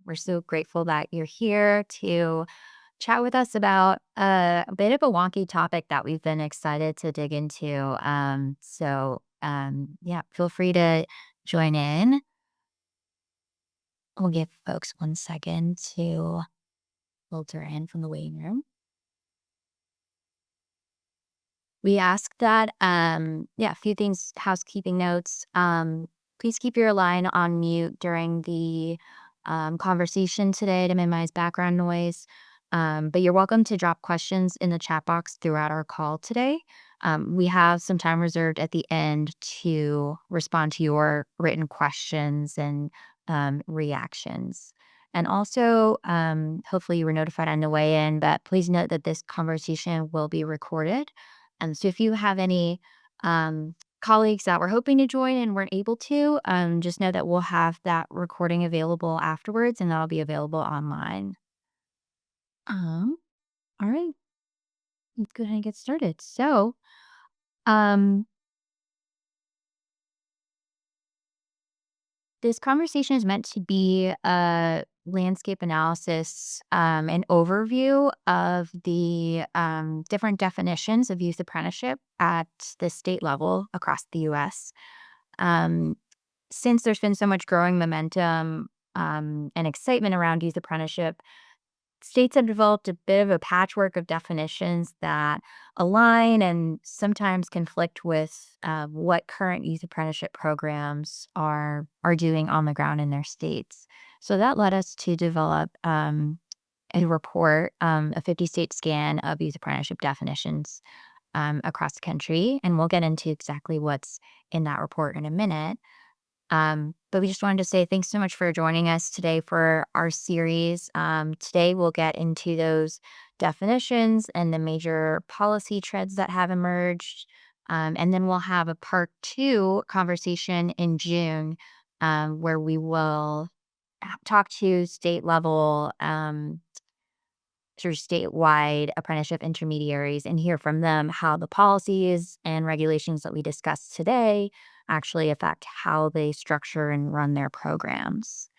We're so grateful that you're here to chat with us about a bit of a wonky topic that we've been excited to dig into. Yeah, feel free to join in. We'll give folks 1 second to filter in from the waiting room. We ask that, a few things, housekeeping notes. Please keep your line on mute during the conversation today to minimize background noise. But you're welcome to drop questions in the chat box throughout our call today. We have some time reserved at the end to respond to your written questions and reactions. And also, hopefully, you were notified on the way in, but please note that this conversation will be recorded. So if you have any colleagues that were hoping to join and weren't able to, just know that we'll have that recording available afterwards and that'll be available online. Um, all right, let's go ahead and get started. Um, this conversation is meant to be a landscape analysis, an overview of the different definitions of youth apprenticeship at the state level across the US. Um, since there's been so much growing momentum and excitement around youth apprenticeship, states have developed a bit of a patchwork of definitions that align and sometimes conflict with what current youth apprenticeship programs are doing on the ground in their states. So that led us to develop a report, a 50-state scan of youth apprenticeship definitions across the country, and we'll get into exactly what's in that report in a minute. But we just wanted to say thanks so much for joining us today for our series. Today we'll get into those definitions and the major policy trends that have emerged. And then we'll have a part 2 conversation in June, where we will talk to state level, sort of statewide apprenticeship intermediaries and hear from them how the policies and regulations that we discussed today actually affect how they structure and run their programs.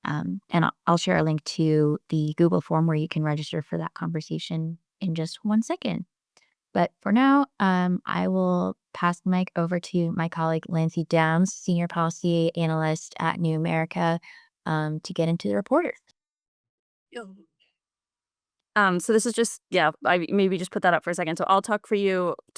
And I'll share a link to the Google form where you can register for that conversation in just 1 second. But for now, I will pass the mic over to my colleague, Lancy Downs, Senior Policy Analyst at New America, to get into the report. So this is just, I maybe just put that up for a second. So I'll talk to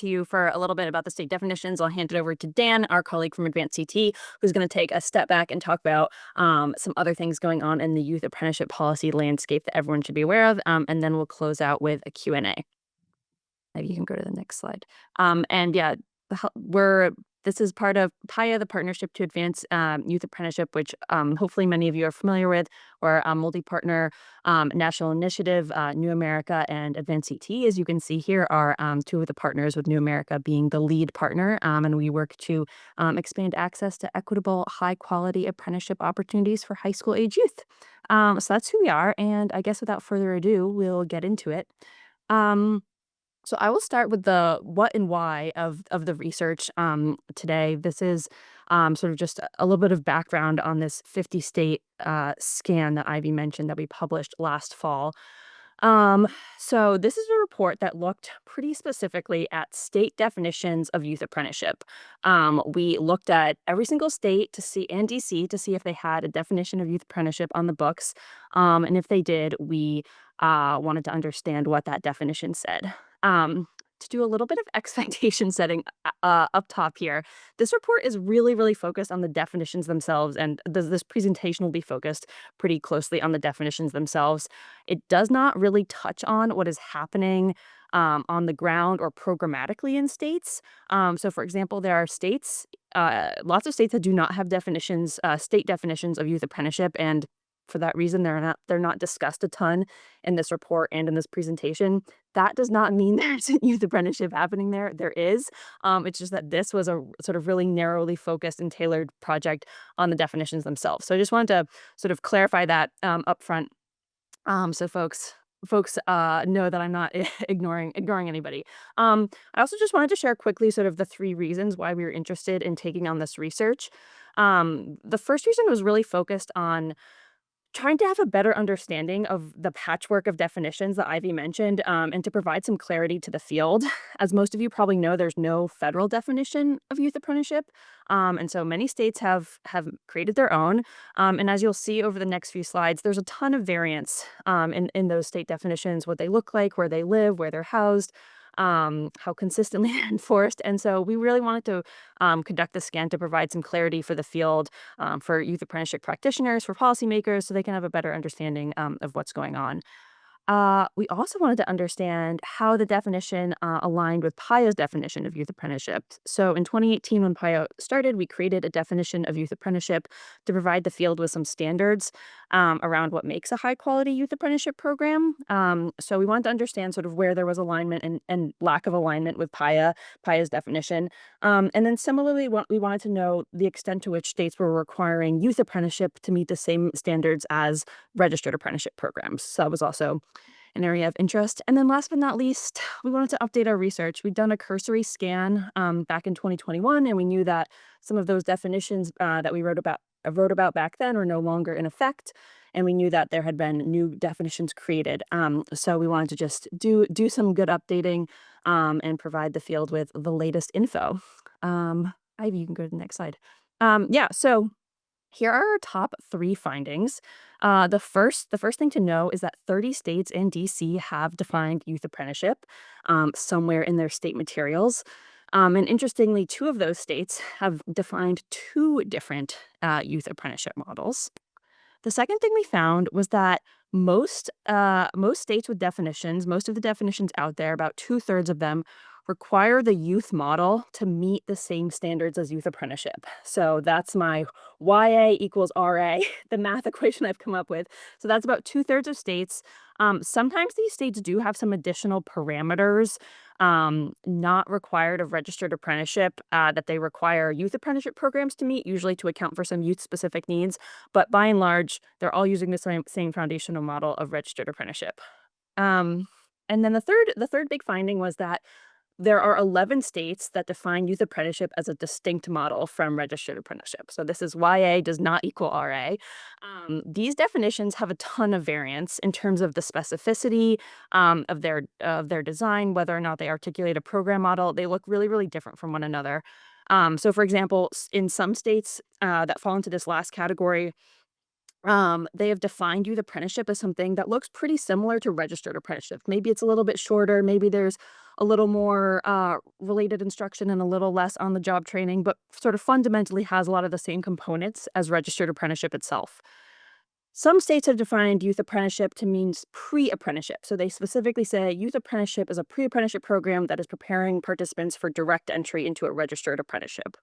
you for a little bit about the state definitions. I'll hand it over to Dan, our colleague from Advance CTE, who's going to take a step back and talk about some other things going on in the youth apprenticeship policy landscape that everyone should be aware of. And then we'll close out with a Q&A. Maybe you can go to the next slide. This is part of PIA, the Partnership to Advance Youth Apprenticeship, which hopefully many of you are familiar with, or a multi-partner national initiative. New America and Advance CTE, as you can see here, are 2 of the partners, with New America being the lead partner. And we work to expand access to equitable, high-quality apprenticeship opportunities for high school-age youth. So that's who we are. And I guess without further ado, we'll get into it. So I will start with the what and why of the research today. This is sort of just a little bit of background on this 50-state scan that Ivy mentioned that we published last fall. So this is a report that looked pretty specifically at state definitions of youth apprenticeship. We looked at every single state to see, and DC, to see if they had a definition of youth apprenticeship on the books. And if they did, we wanted to understand what that definition said. To do a little bit of expectation setting up top here, this report is really, really focused on the definitions themselves, and this presentation will be focused pretty closely on the definitions themselves. It does not really touch on what is happening on the ground or programmatically in states. So, for example, there are states, lots of states that do not have definitions, state definitions of youth apprenticeship, and for that reason, they're not discussed a ton in this report and in this presentation. That does not mean there's a youth apprenticeship happening there. There is. It's just that this was a sort of really narrowly focused and tailored project on the definitions themselves. So I just wanted to sort of clarify that up front, so folks know that I'm not ignoring anybody. I also just wanted to share quickly sort of the 3 reasons why we were interested in taking on this research. The first reason was really focused on trying to have a better understanding of the patchwork of definitions that Ivy mentioned, and to provide some clarity to the field. As most of you probably know, there's no federal definition of youth apprenticeship, and so many states have created their own. And as you'll see over the next few slides, there's a ton of variance in those state definitions, what they look like, where they live, where they're housed. How consistently they're enforced. And so we really wanted to conduct the scan to provide some clarity for the field, for youth apprenticeship practitioners, for policymakers, so they can have a better understanding of what's going on. We also wanted to understand how the definition aligned with PIA's definition of youth apprenticeship. So in 2018, when PIA started, we created a definition of youth apprenticeship to provide the field with some standards around what makes a high quality youth apprenticeship program. So we wanted to understand sort of where there was alignment and lack of alignment with PIA's definition. And then similarly, we wanted to know the extent to which states were requiring youth apprenticeship to meet the same standards as registered apprenticeship programs. So that was also an area of interest. And then last but not least, we wanted to update our research. We'd done a cursory scan back in 2021, and we knew that some of those definitions that we wrote about back then are no longer in effect. And we knew that there had been new definitions created. So we wanted to just do some good updating and provide the field with the latest info. Ivy, you can go to the next slide. So here are our top 3 findings. The first thing to know is that 30 states and DC have defined youth apprenticeship somewhere in their state materials. And interestingly, 2 of those states have defined 2 different youth apprenticeship models. The second thing we found was that most states with definitions, most of the definitions out there, about 2/3 of them, require the youth model to meet the same standards as youth apprenticeship. So that's my YA equals RA, the math equation I've come up with. So that's about 2/3 of states. Sometimes these states do have some additional parameters not required of registered apprenticeship that they require youth apprenticeship programs to meet, usually to account for some youth specific needs. But by and large, they're all using the same foundational model of registered apprenticeship. Um, and then the third big finding was that there are 11 states that define youth apprenticeship as a distinct model from registered apprenticeship. So this is YA does not equal RA. These definitions have a ton of variance in terms of the specificity of their design, whether or not they articulate a program model. They look really, really different from one another. So, for example, in some states that fall into this last category, they have defined youth apprenticeship as something that looks pretty similar to registered apprenticeship. Maybe it's a little bit shorter, maybe there's a little more related instruction and a little less on the job training, but sort of fundamentally has a lot of the same components as registered apprenticeship itself. Some states have defined youth apprenticeship to mean pre-apprenticeship. So they specifically say youth apprenticeship is a pre-apprenticeship program that is preparing participants for direct entry into a registered apprenticeship.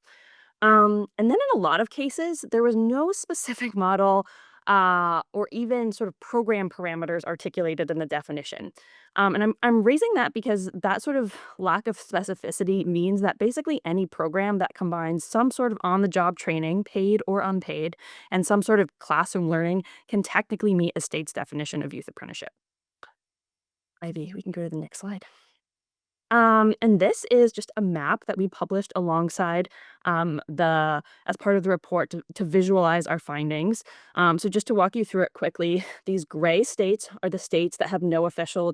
And then in a lot of cases, there was no specific model or even sort of program parameters articulated in the definition. And I'm raising that because that sort of lack of specificity means that basically any program that combines some sort of on-the-job training, paid or unpaid, and some sort of classroom learning can technically meet a state's definition of youth apprenticeship. Ivy, we can go to the next slide. And this is just a map that we published alongside the as part of the report to visualize our findings. So just to walk you through it quickly, these gray states are the states that have no official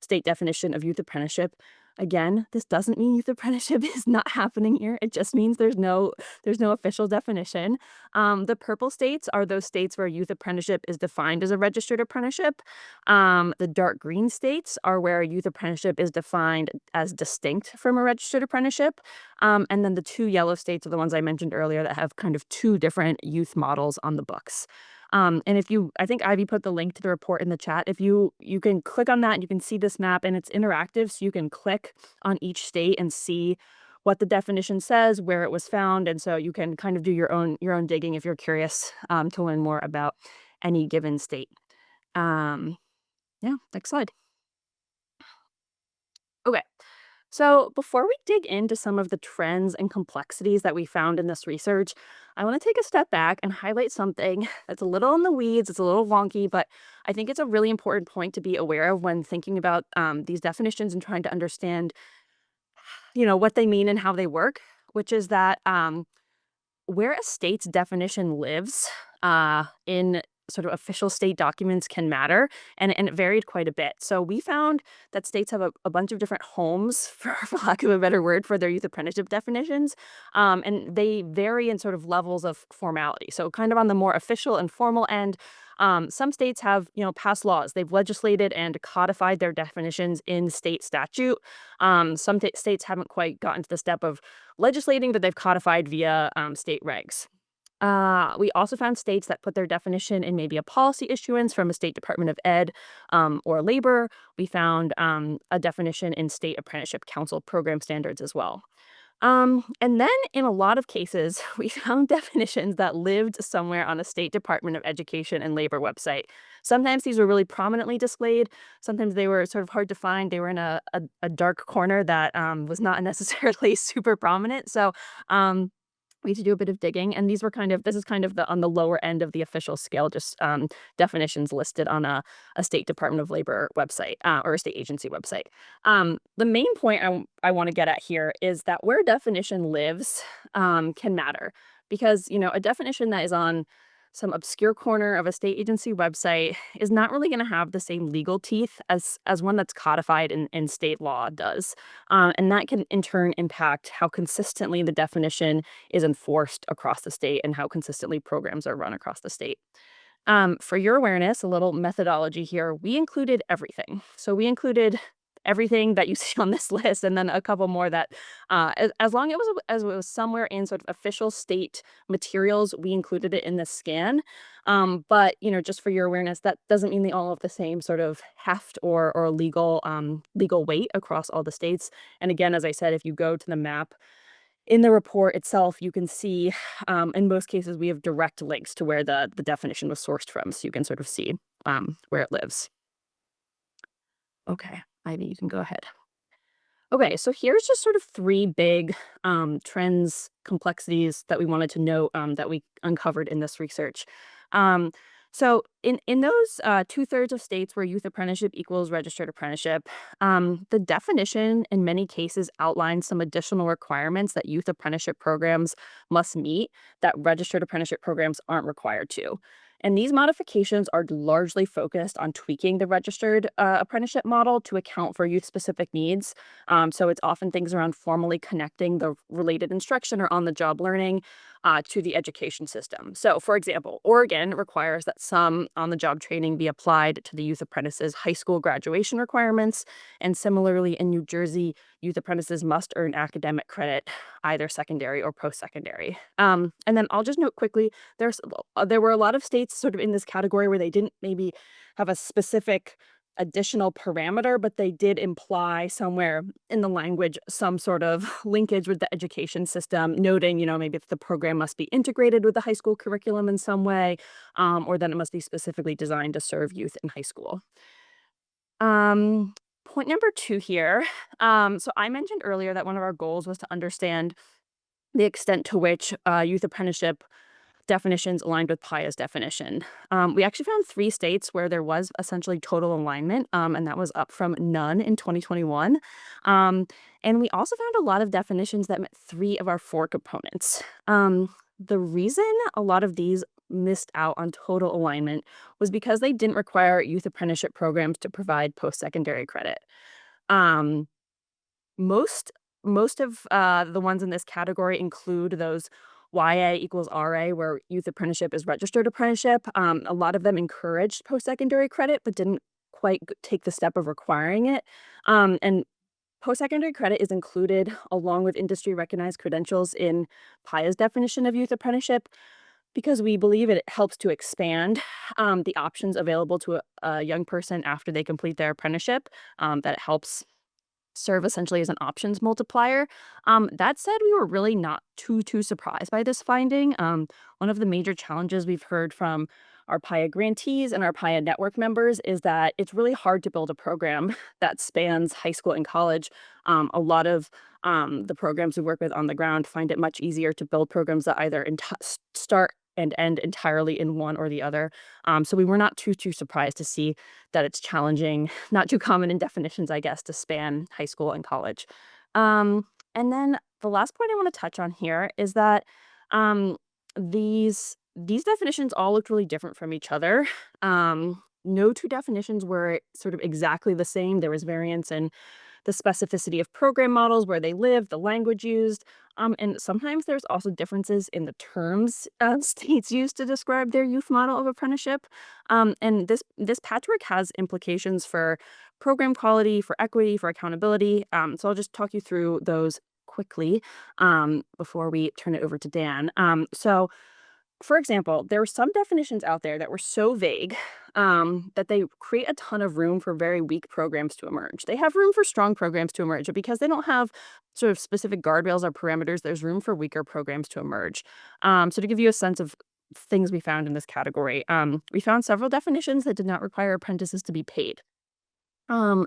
state definition of youth apprenticeship. Again, this doesn't mean youth apprenticeship is not happening here. It just means there's no official definition. The purple states are those states where youth apprenticeship is defined as a registered apprenticeship. The dark green states are where youth apprenticeship is defined as distinct from a registered apprenticeship. And then the 2 yellow states are the ones I mentioned earlier that have kind of 2 different youth models on the books. And I think Ivy put the link to the report in the chat. If you can click on that, and you can see this map, and it's interactive, so you can click on each state and see what the definition says, where it was found, and so you can kind of do your own digging if you're curious to learn more about any given state. Next slide. Okay. So before we dig into some of the trends and complexities that we found in this research, I want to take a step back and highlight something that's a little in the weeds, it's a little wonky, but I think it's a really important point to be aware of when thinking about these definitions and trying to understand, what they mean and how they work, which is that where a state's definition lives in sort of official state documents can matter, and it varied quite a bit. So we found that states have a bunch of different homes, for lack of a better word, for their youth apprenticeship definitions, and they vary in sort of levels of formality. So kind of on the more official and formal end, some states have, passed laws. They've legislated and codified their definitions in state statute. Some states haven't quite gotten to the step of legislating, but they've codified via state regs. We also found states that put their definition in maybe a policy issuance from a state Department of Ed or Labor. We found a definition in state apprenticeship council program standards as well. And then in a lot of cases, we found definitions that lived somewhere on a state Department of Education and Labor website. Sometimes these were really prominently displayed. Sometimes they were sort of hard to find. They were in a dark corner that was not necessarily super prominent. So we had to do a bit of digging, and this is kind of on the lower end of the official scale, just definitions listed on a state Department of Labor website or a state agency website. The main point I want to get at here is that where a definition lives can matter, because a definition that is on some obscure corner of a state agency website is not really going to have the same legal teeth as one that's codified in state law does. And that can in turn impact how consistently the definition is enforced across the state and how consistently programs are run across the state. For your awareness, a little methodology here, we included everything. So we included everything that you see on this list, and then a couple more that, as long as it was somewhere in sort of official state materials, we included it in the scan. But just for your awareness, that doesn't mean they all have the same sort of heft or legal weight across all the states. And again, as I said, if you go to the map in the report itself, you can see, in most cases, we have direct links to where the definition was sourced from, so you can sort of see where it lives. Okay, Ivy, you can go ahead. Okay, so here's just sort of three big trends, complexities that we wanted to note that we uncovered in this research. Um, so in those 2/3 of states where youth apprenticeship equals registered apprenticeship, the definition in many cases outlines some additional requirements that youth apprenticeship programs must meet that registered apprenticeship programs aren't required to. And these modifications are largely focused on tweaking the registered apprenticeship model to account for youth specific needs. So it's often things around formally connecting the related instruction or on the job learning to the education system. So, for example, Oregon requires that some on the job training be applied to the youth apprentices' high school graduation requirements. And similarly, in New Jersey, youth apprentices must earn academic credit, either secondary or post secondary. And then I'll just note quickly there were a lot of states sort of in this category where they didn't maybe have a specific additional parameter, but they did imply somewhere in the language some sort of linkage with the education system, noting, maybe if the program must be integrated with the high school curriculum in some way, or then it must be specifically designed to serve youth in high school. Point number two here. So I mentioned earlier that one of our goals was to understand the extent to which youth apprenticeship definitions aligned with PIA's definition. We actually found 3 states where there was essentially total alignment, and that was up from none in 2021. And we also found a lot of definitions that met 3 of our 4 components. The reason a lot of these missed out on total alignment was because they didn't require youth apprenticeship programs to provide post-secondary credit. Um, most most of the ones in this category include those YA equals RA, where youth apprenticeship is registered apprenticeship. A lot of them encouraged post-secondary credit, but didn't quite take the step of requiring it. And post-secondary credit is included along with industry recognized credentials in PIA's definition of youth apprenticeship because we believe it helps to expand the options available to a young person after they complete their apprenticeship. That it helps serve essentially as an options multiplier. That said, we were really not too surprised by this finding. One of the major challenges we've heard from our PIA grantees and our PIA network members is that it's really hard to build a program that spans high school and college. A lot of the programs we work with on the ground find it much easier to build programs that either start and end entirely in one or the other. So we were not too surprised to see that it's challenging, not too common in definitions, I guess, to span high school and college. And then the last point I want to touch on here is that these these definitions all looked really different from each other. No two definitions were sort of exactly the same. There was variance in the specificity of program models, where they live, the language used, and sometimes there's also differences in the terms states use to describe their youth model of apprenticeship. And this patchwork has implications for program quality, for equity, for accountability. So I'll just talk you through those quickly before we turn it over to Dan. So for example, there were some definitions out there that were so vague that they create a ton of room for very weak programs to emerge. They have room for strong programs to emerge, but because they don't have sort of specific guardrails or parameters, there's room for weaker programs to emerge. So to give you a sense of things we found in this category, we found several definitions that did not require apprentices to be paid.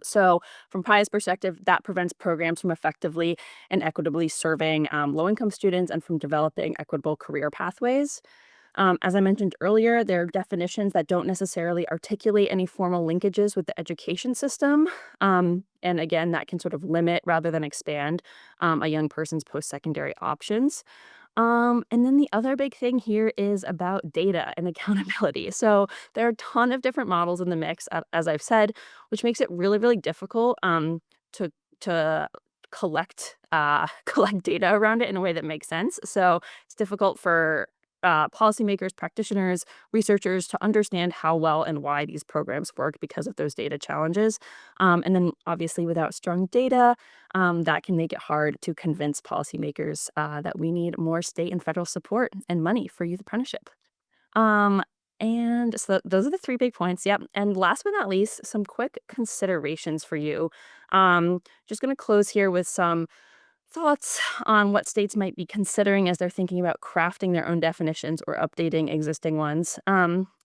So from Pia's perspective, that prevents programs from effectively and equitably serving low-income students and from developing equitable career pathways. As I mentioned earlier, there are definitions that don't necessarily articulate any formal linkages with the education system. And again, that can sort of limit rather than expand a young person's post-secondary options. And then the other big thing here is about data and accountability. So there are a ton of different models in the mix, as I've said, which makes it really, really difficult to collect collect data around it in a way that makes sense. So it's difficult for policymakers, practitioners, researchers to understand how well and why these programs work because of those data challenges. And then, obviously, without strong data, that can make it hard to convince policymakers that we need more state and federal support and money for youth apprenticeship. Um, and so those are the three big points. Yep. And last but not least, some quick considerations for you. Just going to close here with some thoughts on what states might be considering as they're thinking about crafting their own definitions or updating existing ones.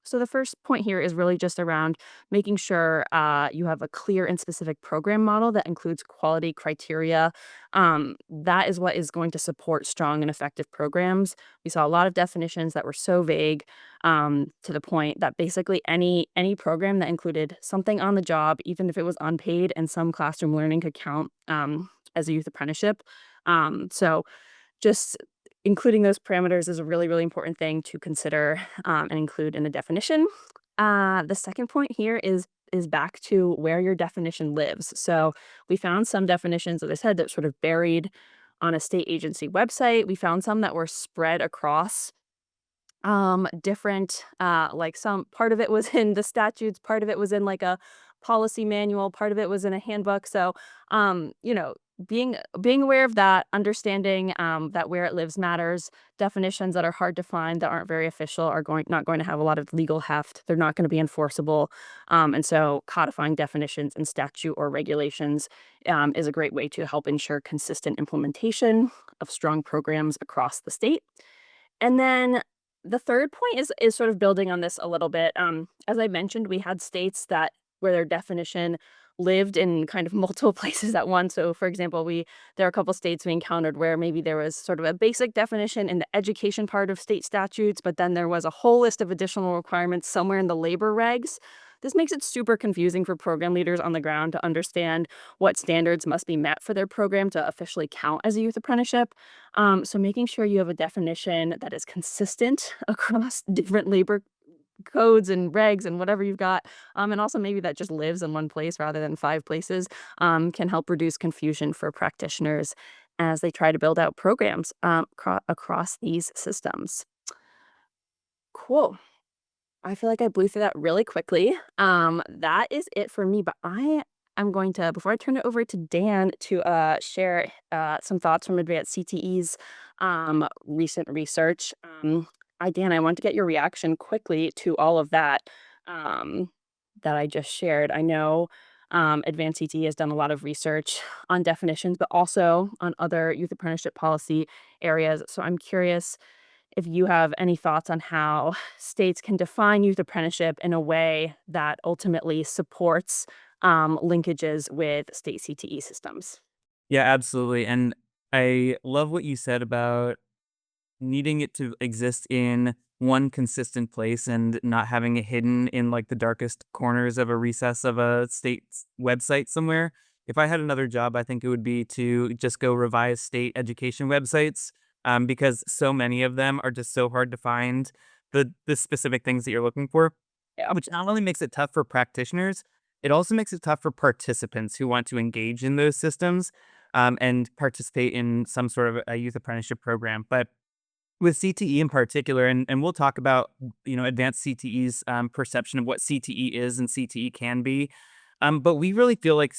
So the first point here is really just around making sure you have a clear and specific program model that includes quality criteria. That is what is going to support strong and effective programs. We saw a lot of definitions that were so vague, to the point that basically any program that included something on the job, even if it was unpaid and some classroom learning, could count as a youth apprenticeship. So just including those parameters is a really, really important thing to consider and include in a definition. The second point here is back to where your definition lives. So we found some definitions, as I said, that sort of buried on a state agency website. We found some that were spread across different, like some part of it was in the statutes, part of it was in like a policy manual, part of it was in a handbook. So, you know, being aware of that, understanding that where it lives matters. Definitions that are hard to find, that aren't very official, are not going to have a lot of legal heft. They're not going to be enforceable, and so codifying definitions in statute or regulations is a great way to help ensure consistent implementation of strong programs across the state. And then the third point is sort of building on this a little bit. As I mentioned, we had states that where their definition lived in kind of multiple places at once. So, for example, we there are a couple states we encountered where maybe there was sort of a basic definition in the education part of state statutes, but then there was a whole list of additional requirements somewhere in the labor regs. This makes it super confusing for program leaders on the ground to understand what standards must be met for their program to officially count as a youth apprenticeship. So making sure you have a definition that is consistent across different labor codes and regs and whatever you've got, and also maybe that just lives in one place rather than five places, can help reduce confusion for practitioners as they try to build out programs across these systems. Cool. I feel like I blew through that really quickly. That is it for me, but I'm going to, before I turn it over to Dan to share some thoughts from Advance CTE's recent research. Dan, I want to get your reaction quickly to all of that that I just shared. I know Advance CTE has done a lot of research on definitions, but also on other youth apprenticeship policy areas. So I'm curious if you have any thoughts on how states can define youth apprenticeship in a way that ultimately supports linkages with state CTE systems. Yeah, absolutely. And I love what you said about needing it to exist in one consistent place and not having it hidden in like the darkest corners of a recess of a state's website somewhere. If I had another job, I think it would be to just go revise state education websites, because so many of them are just so hard to find. the specific things that you're looking for, Yeah. which not only makes it tough for practitioners, it also makes it tough for participants who want to engage in those systems, and participate in some sort of a youth apprenticeship program. But with CTE in particular, and we'll talk about, advanced CTE's perception of what CTE is and CTE can be. But we really feel like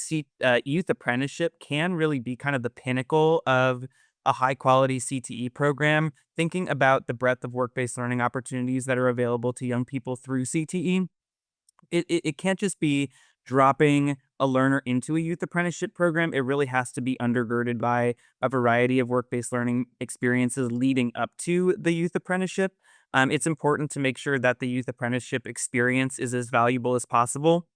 youth apprenticeship can really be kind of the pinnacle of a high quality CTE program, thinking about the breadth of work based learning opportunities that are available to young people through CTE. It can't just be dropping a learner into a youth apprenticeship program. It really has to be undergirded by a variety of work-based learning experiences leading up to the youth apprenticeship. It's important to make sure that the youth apprenticeship experience is as valuable as possible.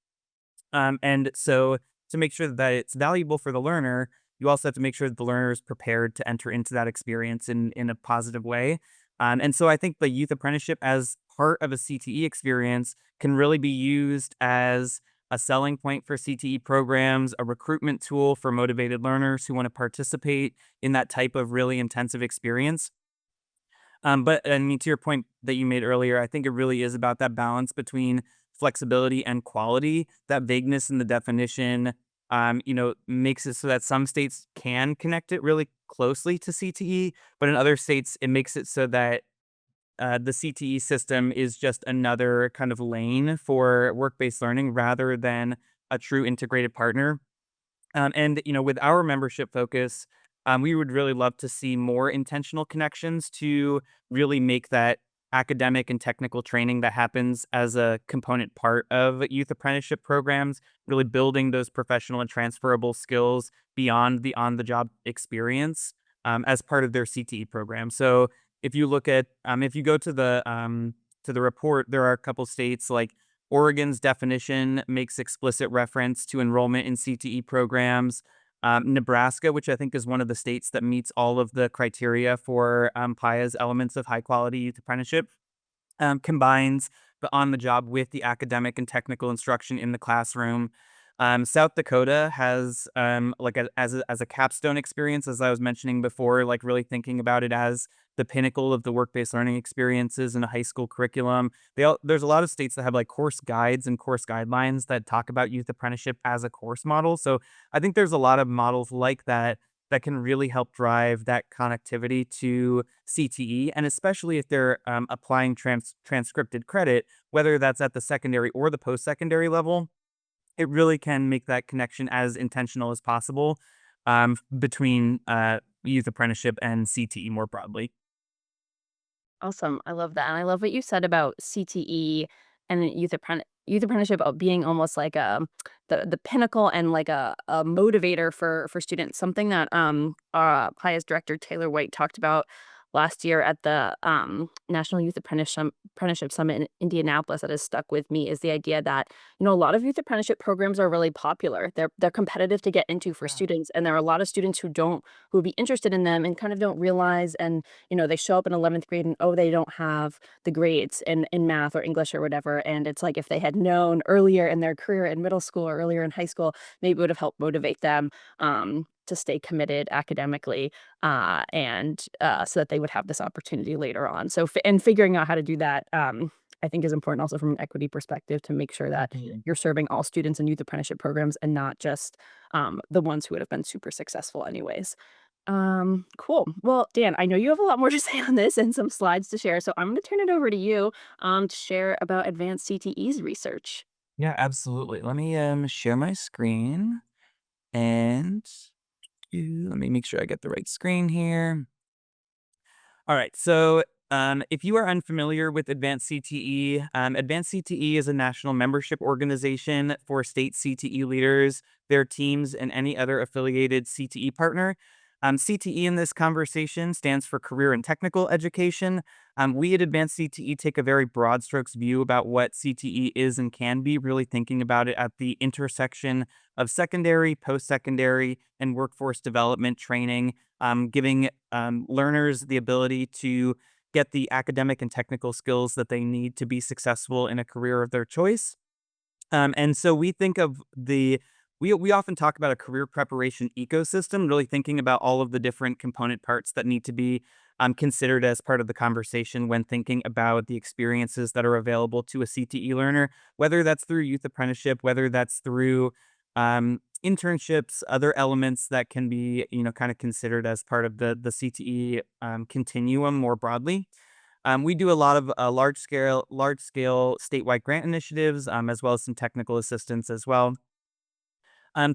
And so to make sure that it's valuable for the learner, you also have to make sure that the learner is prepared to enter into that experience in a positive way. And so I think the youth apprenticeship as part of a CTE experience can really be used as a selling point for CTE programs, a recruitment tool for motivated learners who want to participate in that type of really intensive experience. But I mean, to your point that you made earlier, I think it really is about that balance between flexibility and quality. That vagueness in the definition, makes it so that some states can connect it really closely to CTE, but in other states, it makes it so that the CTE system is just another kind of lane for work-based learning rather than a true integrated partner. And with our membership focus, we would really love to see more intentional connections to really make that academic and technical training that happens as a component part of youth apprenticeship programs, really building those professional and transferable skills beyond the on-the-job experience, as part of their CTE program. So if you go to the report, there are a couple states like Oregon's definition makes explicit reference to enrollment in CTE programs. Nebraska, which I think is one of the states that meets all of the criteria for PIA's elements of high quality youth apprenticeship, combines the on the job with the academic and technical instruction in the classroom. South Dakota has like as a capstone experience, as I was mentioning before, like really thinking about it as the pinnacle of the work-based learning experiences in a high school curriculum. There's a lot of states that have like course guides and course guidelines that talk about youth apprenticeship as a course model. So I think there's a lot of models like that that can really help drive that connectivity to CTE, and especially if they're applying transcripted credit, whether that's at the secondary or the post-secondary level, it really can make that connection as intentional as possible, between youth apprenticeship and CTE more broadly. Awesome. I love that. And I love what you said about CTE and youth apprenticeship being almost like the pinnacle and like a motivator for students. Something that PIA's director Taylor White talked about last year at the National Youth Apprenticeship Summit in Indianapolis that has stuck with me is the idea that, a lot of youth apprenticeship programs are really popular. They're competitive to get into for students, and there are a lot of students who would be interested in them and kind of don't realize, and they show up in 11th grade and, oh, they don't have the grades in math or English or whatever. And it's like if they had known earlier in their career in middle school or earlier in high school, maybe it would have helped motivate them to stay committed academically, and so that they would have this opportunity later on. So, and figuring out how to do that, I think is important also from an equity perspective to make sure that you're serving all students in youth apprenticeship programs and not just the ones who would have been super successful anyways. Cool. Well, Dan, I know you have a lot more to say on this and some slides to share, so I'm going to turn it over to you to share about Advanced CTE's research. Yeah, absolutely. Let me share my screen and let me make sure I get the right screen here. All right. So, if you are unfamiliar with Advanced CTE, Advanced CTE is a national membership organization for state CTE leaders, their teams, and any other affiliated CTE partner. CTE in this conversation stands for Career and Technical Education. We at Advanced CTE take a very broad strokes view about what CTE is and can be, really thinking about it at the intersection of secondary, post secondary, and workforce development training, giving learners the ability to get the academic and technical skills that they need to be successful in a career of their choice. And so we think of we often talk about a career preparation ecosystem, really thinking about all of the different component parts that need to be considered as part of the conversation when thinking about the experiences that are available to a CTE learner, whether that's through youth apprenticeship, whether that's through internships, other elements that can be, kind of considered as part of the CTE continuum more broadly. We do a lot of large scale statewide grant initiatives, as well as some technical assistance as well.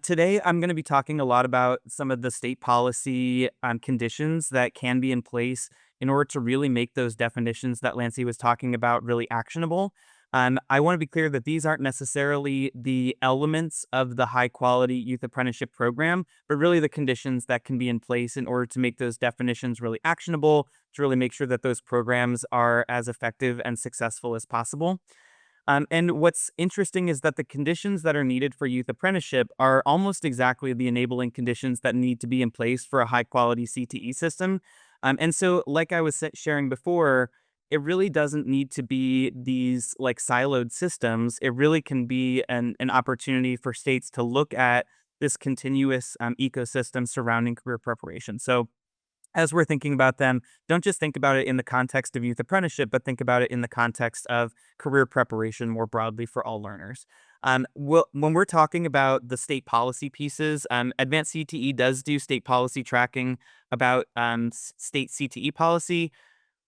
Today, I'm going to be talking a lot about some of the state policy conditions that can be in place in order to really make those definitions that Lancy was talking about really actionable. I want to be clear that these aren't necessarily the elements of the high quality youth apprenticeship program, but really the conditions that can be in place in order to make those definitions really actionable, to really make sure that those programs are as effective and successful as possible. And what's interesting is that the conditions that are needed for youth apprenticeship are almost exactly the enabling conditions that need to be in place for a high quality CTE system. And so, like I was sharing before, it really doesn't need to be these like siloed systems. It really can be an opportunity for states to look at this continuous ecosystem surrounding career preparation. So, as we're thinking about them, don't just think about it in the context of youth apprenticeship, but think about it in the context of career preparation more broadly for all learners. When we're talking about the state policy pieces, Advance CTE does do state policy tracking about state CTE policy.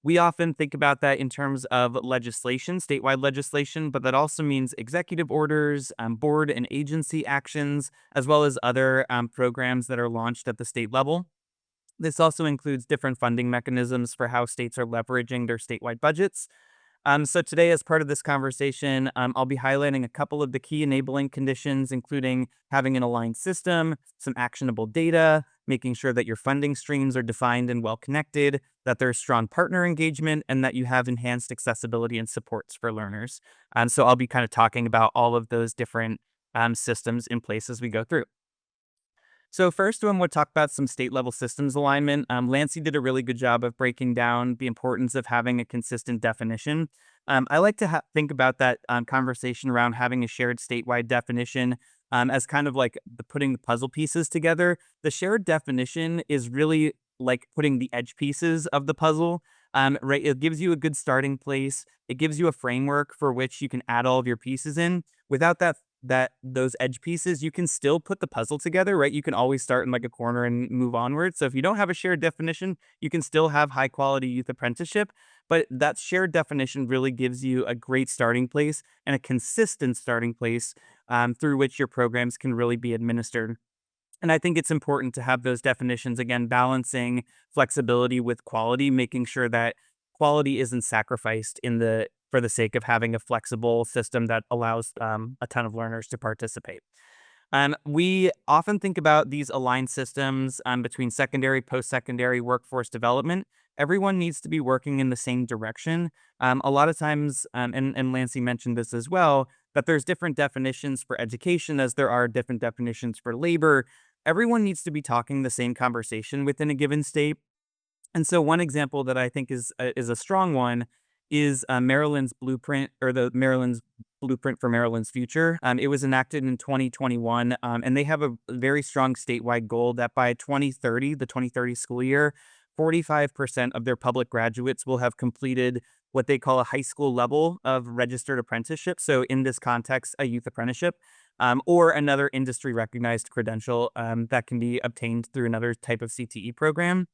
We often think about that in terms of legislation, statewide legislation, but that also means executive orders, board and agency actions, as well as other programs that are launched at the state level. This also includes different funding mechanisms for how states are leveraging their statewide budgets. So today, as part of this conversation, I'll be highlighting a couple of the key enabling conditions, including having an aligned system, some actionable data, making sure that your funding streams are defined and well connected, that there's strong partner engagement, and that you have enhanced accessibility and supports for learners. So I'll be kind of talking about all of those different systems in place as we go through. So first, when we talk about some state level systems alignment, Lancy did a really good job of breaking down the importance of having a consistent definition. I like to think about that conversation around having a shared statewide definition as kind of like putting the puzzle pieces together. The shared definition is really like putting the edge pieces of the puzzle. Right, it gives you a good starting place. It gives you a framework for which you can add all of your pieces in. Without those edge pieces, you can still put the puzzle together, right? You can always start in like a corner and move onward. So if you don't have a shared definition, you can still have high quality youth apprenticeship, but that shared definition really gives you a great starting place and a consistent starting place through which your programs can really be administered. And I think it's important to have those definitions, again, balancing flexibility with quality, making sure that quality isn't sacrificed for the sake of having a flexible system that allows a ton of learners to participate. We often think about these aligned systems between secondary, post-secondary workforce development. Everyone needs to be working in the same direction. A lot of times, and Lancy mentioned this as well, that there's different definitions for education as there are different definitions for labor. Everyone needs to be talking the same conversation within a given state. And so one example that I think is a strong one is Maryland's blueprint, or the Maryland's blueprint for Maryland's future. It was enacted in 2021, and they have a very strong statewide goal that by 2030, the 2030 school year, 45% of their public graduates will have completed what they call a high school level of registered apprenticeship. So in this context, a youth apprenticeship, or another industry recognized credential that can be obtained through another type of CTE program.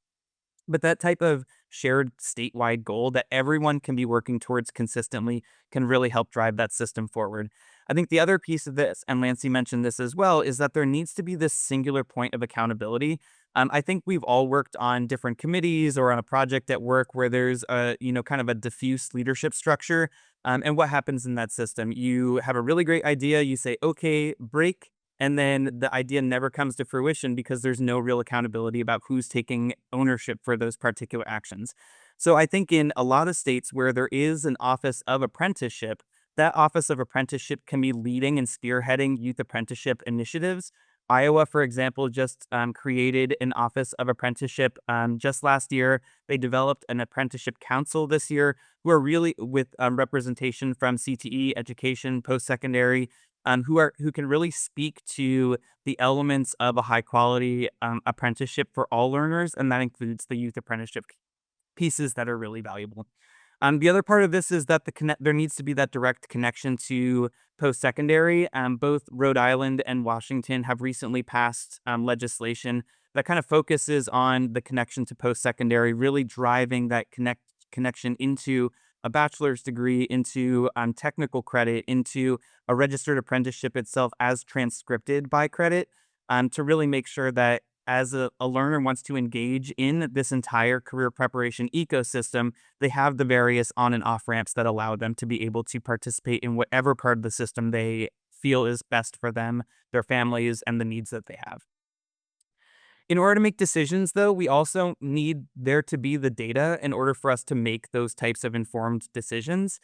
But that type of shared statewide goal that everyone can be working towards consistently can really help drive that system forward. I think the other piece of this, and Lancy mentioned this as well, is that there needs to be this singular point of accountability. I think we've all worked on different committees or on a project at work where there's a, kind of a diffuse leadership structure. And what happens in that system? You have a really great idea. You say, okay, break. And then the idea never comes to fruition because there's no real accountability about who's taking ownership for those particular actions. So I think in a lot of states where there is an office of apprenticeship, that office of apprenticeship can be leading and spearheading youth apprenticeship initiatives. Iowa, for example, just created an office of apprenticeship just last year. They developed an apprenticeship council this year who are really with representation from CTE, education, post-secondary, who can really speak to the elements of a high quality apprenticeship for all learners, and that includes the youth apprenticeship pieces that are really valuable. The other part of this is that there needs to be that direct connection to post-secondary. Both Rhode Island and Washington have recently passed legislation that kind of focuses on the connection to post-secondary, really driving that connection into a bachelor's degree, into technical credit, into a registered apprenticeship itself as transcripted by credit, to really make sure that as a learner wants to engage in this entire career preparation ecosystem, they have the various on and off ramps that allow them to be able to participate in whatever part of the system they feel is best for them, their families, and the needs that they have. In order to make decisions, though, we also need there to be the data in order for us to make those types of informed decisions.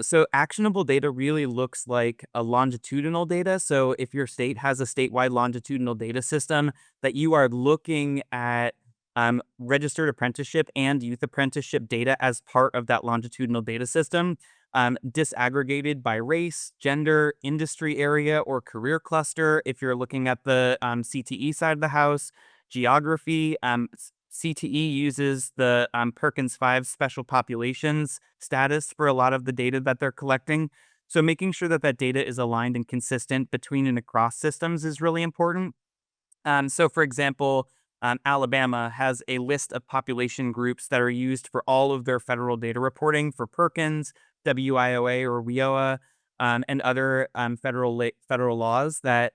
So actionable data really looks like a longitudinal data. So if your state has a statewide longitudinal data system that you are looking at registered apprenticeship and youth apprenticeship data as part of that longitudinal data system, disaggregated by race, gender, industry area, or career cluster. If you're looking at the CTE side of the house, geography. CTE uses the Perkins 5 special populations status for a lot of the data that they're collecting. So making sure that that data is aligned and consistent between and across systems is really important. So for example, Alabama has a list of population groups that are used for all of their federal data reporting for Perkins, WIOA or WIOA, and other federal laws that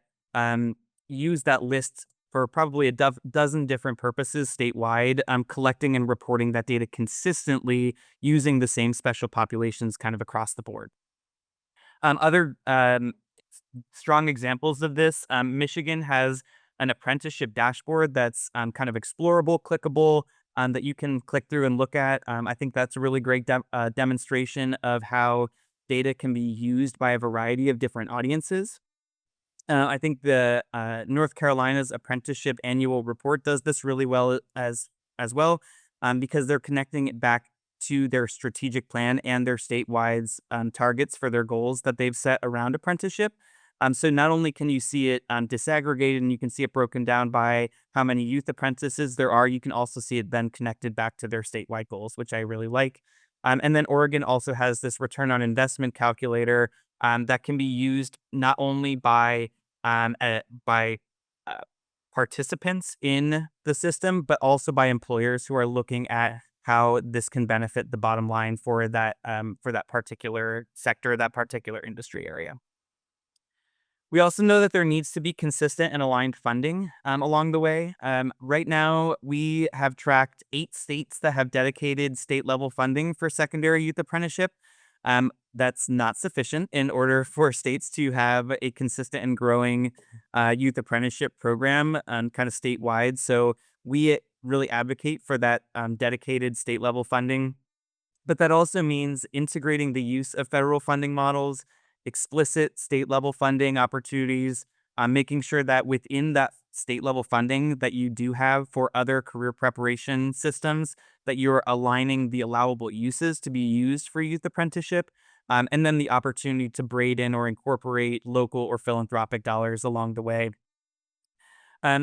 use that list for probably a dozen different purposes statewide, collecting and reporting that data consistently using the same special populations kind of across the board. Other strong examples of this, Michigan has an apprenticeship dashboard that's kind of explorable, clickable, that you can click through and look at. I think that's a really great demonstration of how data can be used by a variety of different audiences. I think the North Carolina's apprenticeship annual report does this really well as well, because they're connecting it back to their strategic plan and their statewide targets for their goals that they've set around apprenticeship. So not only can you see it disaggregated and you can see it broken down by how many youth apprentices there are, you can also see it then connected back to their statewide goals, which I really like. And then Oregon also has this return on investment calculator that can be used not only by um, uh, by uh, participants in the system, but also by employers who are looking at how this can benefit the bottom line for that particular sector, that particular industry area. We also know that there needs to be consistent and aligned funding along the way. Right now, we have tracked 8 states that have dedicated state level funding for secondary youth apprenticeship. That's not sufficient in order for states to have a consistent and growing youth apprenticeship program kind of statewide. So we really advocate for that dedicated state level funding. But that also means integrating the use of federal funding models, explicit state level funding opportunities, making sure that within that state level funding that you do have for other career preparation systems, that you're aligning the allowable uses to be used for youth apprenticeship, and then the opportunity to braid in or incorporate local or philanthropic dollars along the way.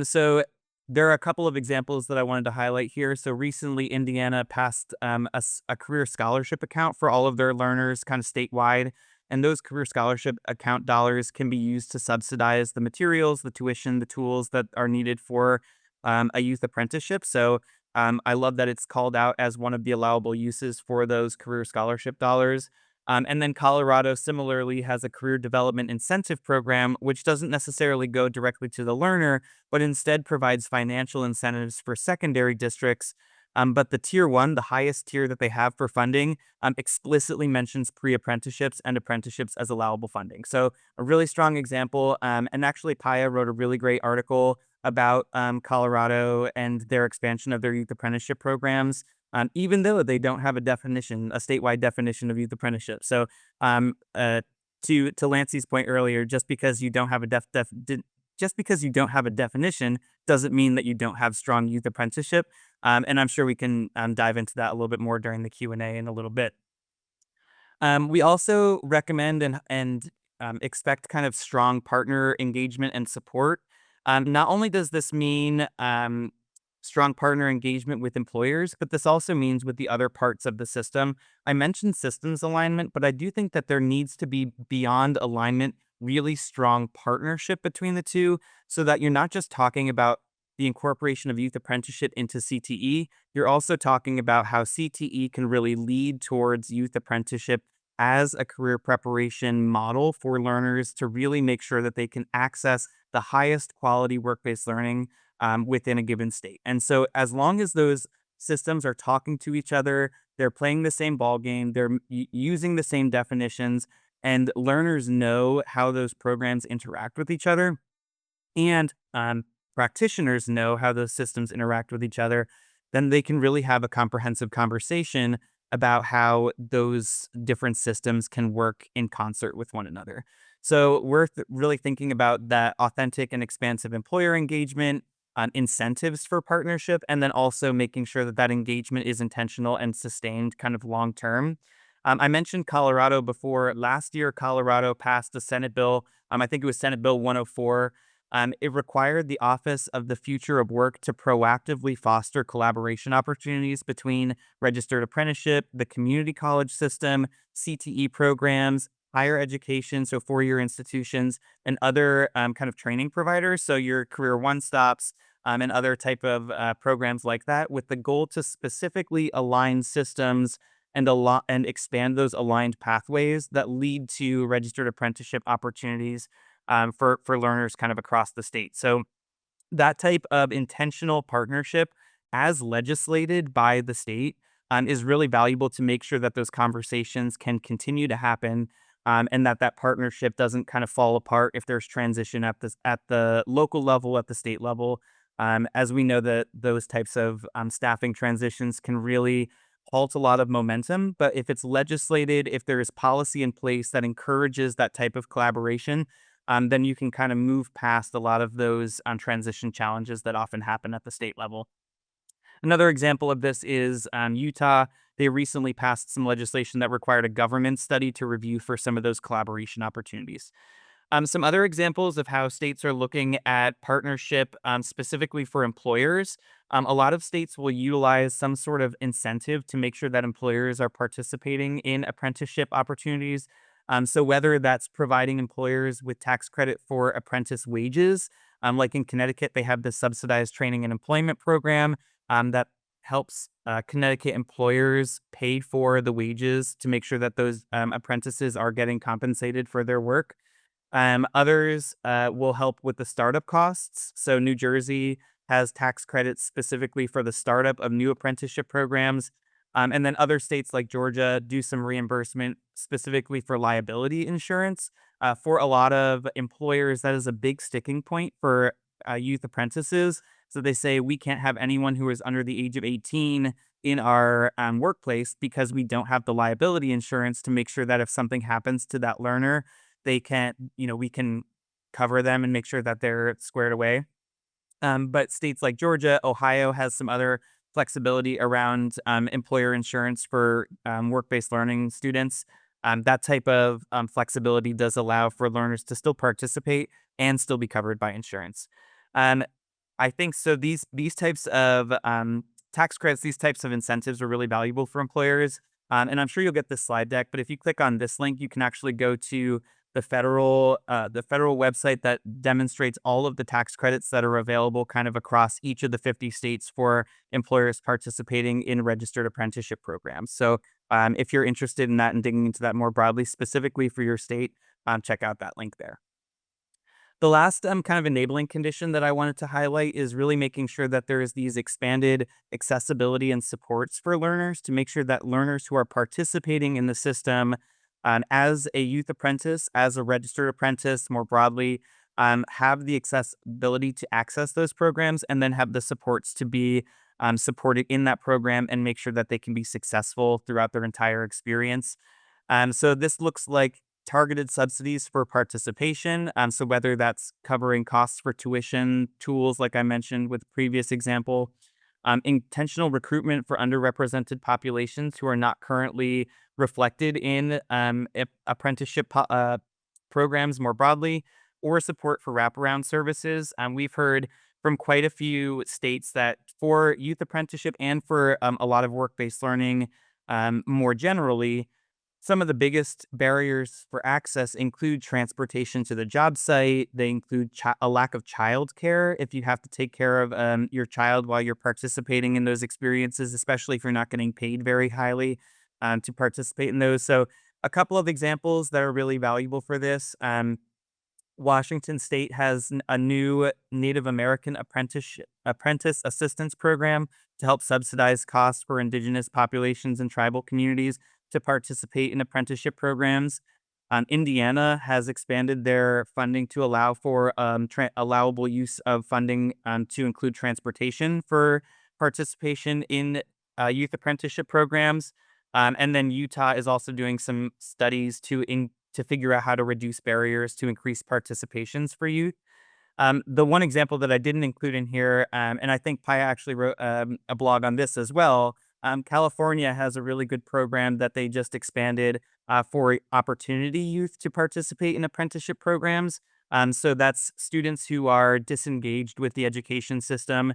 So there are a couple of examples that I wanted to highlight here. So recently, Indiana passed a career scholarship account for all of their learners, kind of statewide. And those career scholarship account dollars can be used to subsidize the materials, the tuition, the tools that are needed for a youth apprenticeship. So I love that it's called out as one of the allowable uses for those career scholarship dollars. And then Colorado similarly has a career development incentive program, which doesn't necessarily go directly to the learner, but instead provides financial incentives for secondary districts. But the tier 1, the highest tier that they have for funding, explicitly mentions pre-apprenticeships and apprenticeships as allowable funding. So a really strong example. And actually, Paya wrote a really great article about Colorado and their expansion of their youth apprenticeship programs, even though they don't have a definition, a statewide definition of youth apprenticeship. So to Lancy's point earlier, just because you don't have a just because you don't have a definition doesn't mean that you don't have strong youth apprenticeship. And I'm sure we can dive into that a little bit more during the Q&A in a little bit. We also recommend and expect kind of strong partner engagement and support. Not only does this mean strong partner engagement with employers, but this also means with the other parts of the system. I mentioned systems alignment, but I do think that there needs to be, beyond alignment, really strong partnership between the two, so that you're not just talking about the incorporation of youth apprenticeship into CTE, you're also talking about how CTE can really lead towards youth apprenticeship as a career preparation model for learners to really make sure that they can access the highest quality work-based learning within a given state. And so, as long as those systems are talking to each other, they're playing the same ball game, they're using the same definitions, and learners know how those programs interact with each other, and practitioners know how those systems interact with each other, then they can really have a comprehensive conversation about how those different systems can work in concert with one another. So we're really thinking about that authentic and expansive employer engagement, incentives for partnership, and then also making sure that that engagement is intentional and sustained kind of long term. I mentioned Colorado before. Last year, Colorado passed a Senate bill. I think it was Senate Bill 104. It required the Office of the Future of Work to proactively foster collaboration opportunities between registered apprenticeship, the community college system, CTE programs, higher education, so four-year institutions, and other kind of training providers. So your career one stops and other type of programs like that, with the goal to specifically align systems and expand those aligned pathways that lead to registered apprenticeship opportunities for learners kind of across the state. So that type of intentional partnership, as legislated by the state, is really valuable to make sure that those conversations can continue to happen, and that that partnership doesn't kind of fall apart if there's transition at the local level, at the state level. As we know that those types of staffing transitions can really halt a lot of momentum, but if it's legislated, if there is policy in place that encourages that type of collaboration, then you can kind of move past a lot of those transition challenges that often happen at the state level. Another example of this is Utah. They recently passed some legislation that required a government study to review for some of those collaboration opportunities. Some other examples of how states are looking at partnership specifically for employers. A lot of states will utilize some sort of incentive to make sure that employers are participating in apprenticeship opportunities. So whether that's providing employers with tax credit for apprentice wages, like in Connecticut, they have the subsidized training and employment program that helps Connecticut employers pay for the wages to make sure that those apprentices are getting compensated for their work. Others will help with the startup costs. So New Jersey has tax credits specifically for the startup of new apprenticeship programs. And then other states like Georgia do some reimbursement specifically for liability insurance. For a lot of employers, that is a big sticking point for youth apprentices. So they say we can't have anyone who is under the age of 18 in our workplace because we don't have the liability insurance to make sure that if something happens to that learner, they can't, we can cover them and make sure that they're squared away. But states like Georgia, Ohio has some other flexibility around employer insurance for work-based learning students. That type of flexibility does allow for learners to still participate and still be covered by insurance. Um, I think so. These types of tax credits, these types of incentives are really valuable for employers. And I'm sure you'll get this slide deck, but if you click on this link, you can actually go to the federal website that demonstrates all of the tax credits that are available kind of across each of the 50 states for employers participating in registered apprenticeship programs. So if you're interested in that and digging into that more broadly, specifically for your state, check out that link there. The last kind of enabling condition that I wanted to highlight is really making sure that there is these expanded accessibility and supports for learners to make sure that learners who are participating in the system as a youth apprentice, as a registered apprentice more broadly, have the accessibility to access those programs and then have the supports to be supported in that program and make sure that they can be successful throughout their entire experience. So this looks like targeted subsidies for participation. So whether that's covering costs for tuition, tools, like I mentioned with the previous example, intentional recruitment for underrepresented populations who are not currently reflected in apprenticeship programs more broadly, or support for wraparound services. We've heard from quite a few states that for youth apprenticeship and for a lot of work-based learning more generally, some of the biggest barriers for access include transportation to the job site. They include a lack of childcare if you have to take care of your child while you're participating in those experiences, especially if you're not getting paid very highly to participate in those. So, a couple of examples that are really valuable for this. Washington State has a new Native American apprentice assistance program to help subsidize costs for indigenous populations and tribal communities to participate in apprenticeship programs. Indiana has expanded their funding to allow for allowable use of funding to include transportation for participation in youth apprenticeship programs. And then Utah is also doing some studies to figure out how to reduce barriers to increase participations for youth. The one example that I didn't include in here, and I think Paya actually wrote a blog on this as well. California has a really good program that they just expanded for opportunity youth to participate in apprenticeship programs. So that's students who are disengaged with the education system,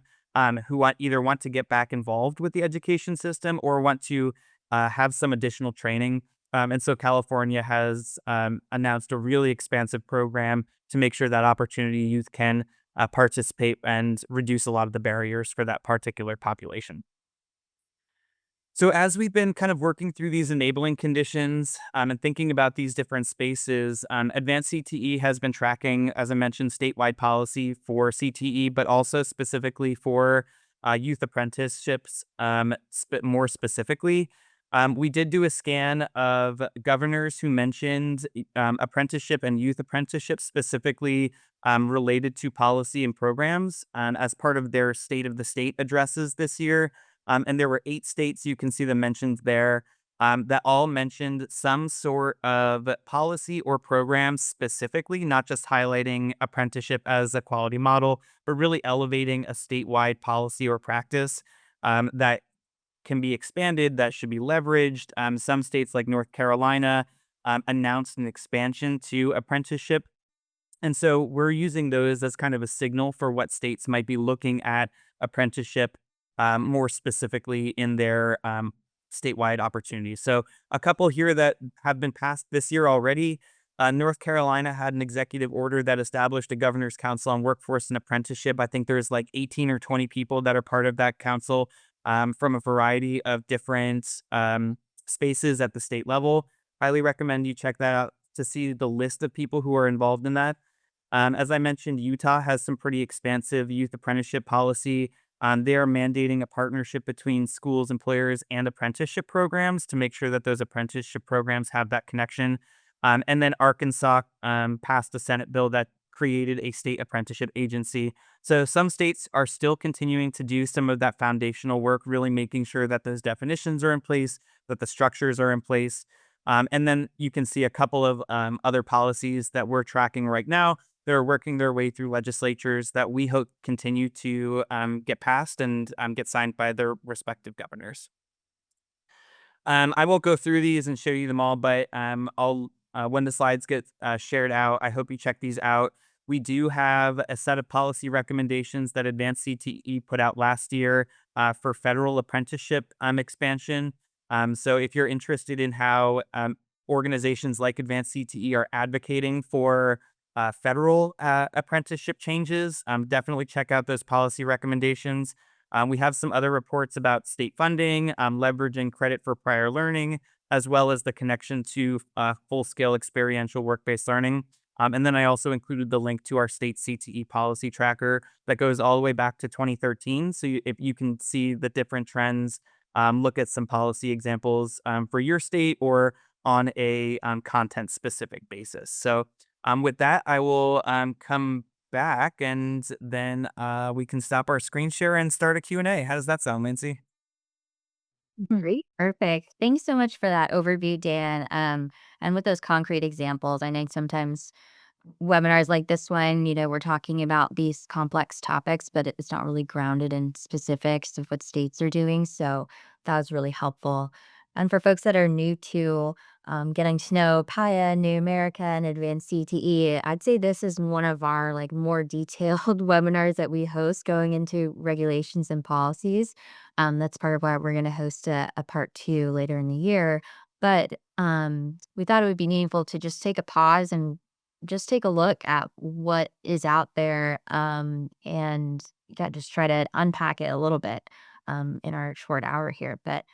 who either want to get back involved with the education system or want to have some additional training. And so California has announced a really expansive program to make sure that opportunity youth can participate and reduce a lot of the barriers for that particular population. So, as we've been kind of working through these enabling conditions and thinking about these different spaces, Advance CTE has been tracking, as I mentioned, statewide policy for CTE, but also specifically for youth apprenticeships, more specifically. We did do a scan of governors who mentioned apprenticeship and youth apprenticeship specifically related to policy and programs as part of their State of the State addresses this year. And there were 8 states, you can see them mentioned there, that all mentioned some sort of policy or program specifically, not just highlighting apprenticeship as a quality model, but really elevating a statewide policy or practice that can be expanded, that should be leveraged. Some states like North Carolina announced an expansion to apprenticeship, and so we're using those as kind of a signal for what states might be looking at apprenticeship more specifically in their statewide opportunities. So a couple here that have been passed this year already. North Carolina had an executive order that established a governor's council on workforce and apprenticeship. I think there's like 18 or 20 people that are part of that council from a variety of different spaces at the state level. Highly recommend you check that out to see the list of people who are involved in that. As I mentioned, Utah has some pretty expansive youth apprenticeship policy. They are mandating a partnership between schools, employers, and apprenticeship programs to make sure that those apprenticeship programs have that connection. And then Arkansas passed a Senate bill that created a state apprenticeship agency. So some states are still continuing to do some of that foundational work, really making sure that those definitions are in place, that the structures are in place. And then you can see a couple of other policies that we're tracking right now. They're working their way through legislatures that we hope continue to get passed and get signed by their respective governors. I won't go through these and show you them all, but I'll when the slides get shared out, I hope you check these out. We do have a set of policy recommendations that Advance CTE put out last year for federal apprenticeship expansion. So if you're interested in how organizations like Advance CTE are advocating for federal apprenticeship changes, definitely check out those policy recommendations. We have some other reports about state funding, leveraging credit for prior learning, as well as the connection to full-scale experiential work-based learning. And then I also included the link to our state CTE policy tracker that goes all the way back to 2013. So if you can see the different trends, look at some policy examples for your state or on a content-specific basis. So with that, I will come back and then we can stop our screen share and start a Q&A. How does that sound, Lindsay? Great. Perfect. Thanks so much for that overview, Dan. And with those concrete examples, I know sometimes webinars like this one, we're talking about these complex topics, but it's not really grounded in specifics of what states are doing. So that was really helpful. And for folks that are new to getting to know PIA, New America, and Advance CTE, I'd say this is one of our like more detailed webinars that we host going into regulations and policies. That's part of why we're going to host a part two later in the year. But we thought it would be meaningful to just take a pause and just take a look at what is out there, and yeah, just try to unpack it a little bit in our short hour here. But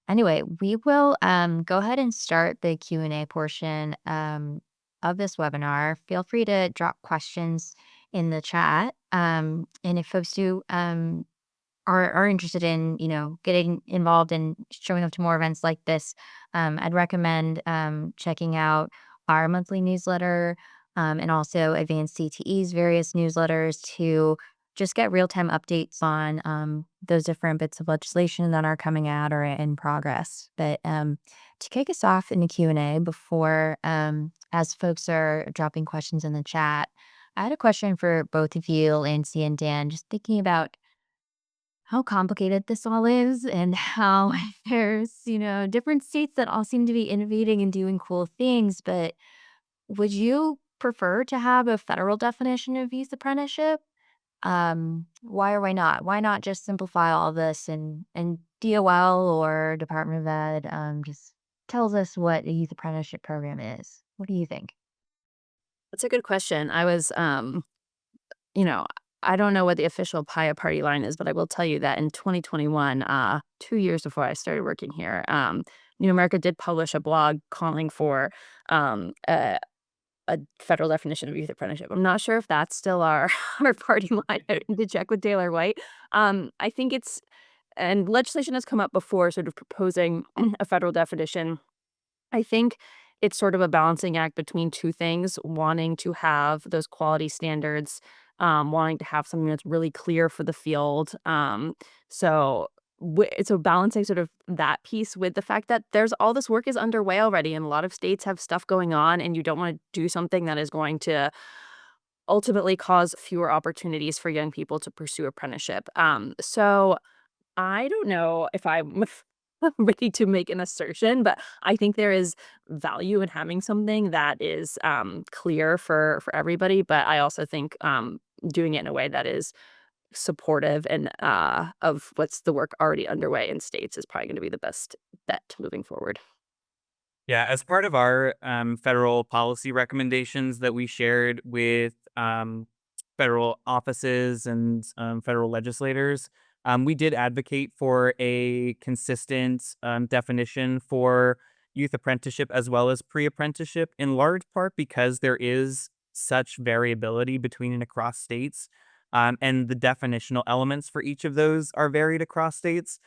anyway, we will go ahead and start the Q&A portion of this webinar. Feel free to drop questions in the chat. And if folks do are interested in, getting involved and showing up to more events like this, I'd recommend checking out our monthly newsletter, and also Advanced CTE's various newsletters to just get real-time updates on those different bits of legislation that are coming out or in progress. But to kick us off in the Q&A before, as folks are dropping questions in the chat, I had a question for both of you, Lancy and Dan, just thinking about how complicated this all is and how there's, different states that all seem to be innovating and doing cool things. But would you prefer to have a federal definition of youth apprenticeship? Why or why not? Why not just simplify all this and DOL or Department of Ed just tells us what a youth apprenticeship program is? What do you think? That's a good question. You know, I don't know what the official PIA party line is, but I will tell you that in 2021, 2 years before I started working here, New America did publish a blog calling for um, a, a federal definition of youth apprenticeship. I'm not sure if that's still our our party line. I need to check with Taylor White. I think it's and legislation has come up before, sort of proposing a federal definition. I think it's sort of a balancing act between two things, wanting to have those quality standards, wanting to have something that's really clear for the field. So it's a balancing sort of that piece with the fact that there's all this work is underway already, and a lot of states have stuff going on, and you don't want to do something that is going to ultimately cause fewer opportunities for young people to pursue apprenticeship. So I don't know if I'm ready to make an assertion, but I think there is value in having something that is clear for everybody. But I also think doing it in a way that is supportive and of what's the work already underway in states is probably going to be the best bet moving forward. Yeah, as part of our federal policy recommendations that we shared with federal offices and federal legislators, we did advocate for a consistent definition for youth apprenticeship as well as pre apprenticeship, in large part because there is such variability between and across states. And the definitional elements for each of those are varied across states.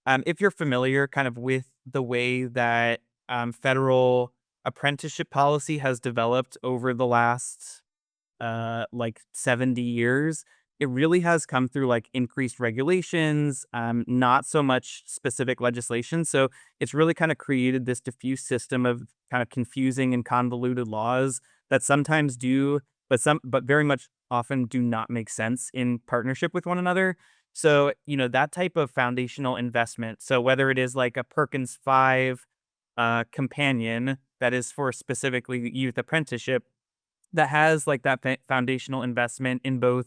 If you're familiar kind of with the way that federal apprenticeship policy has developed over the last like 70 years, it really has come through like increased regulations, not so much specific legislation. So it's really kind of created this diffuse system of kind of confusing and convoluted laws that sometimes do, but very much often do not make sense in partnership with one another. So, that type of foundational investment. So whether it is like a Perkins 5 companion that is for specifically youth apprenticeship, that has like that foundational investment in both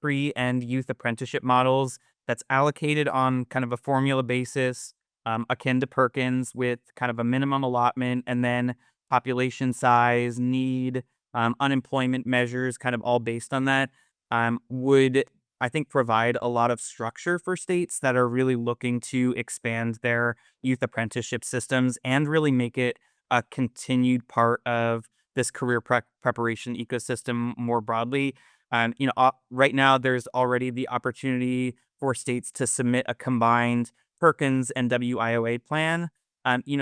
pre and youth apprenticeship models, that's allocated on kind of a formula basis, akin to Perkins, with kind of a minimum allotment and then population size, need, unemployment measures, kind of all based on that, would, I think, provide a lot of structure for states that are really looking to expand their youth apprenticeship systems and really make it a continued part of this career preparation ecosystem more broadly. Right now there's already the opportunity for states to submit a combined Perkins and WIOA plan.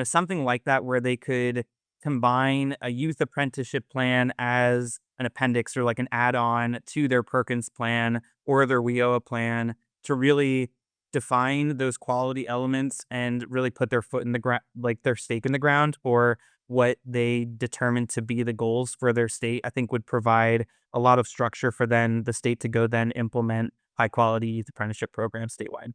Something like that where they could combine a youth apprenticeship plan as an appendix or like an add-on to their Perkins plan or their WIOA plan to really define those quality elements and really put their foot in the ground, like their stake in the ground, or what they determine to be the goals for their state. I think would provide a lot of structure for then the state to go then implement high quality youth apprenticeship programs statewide.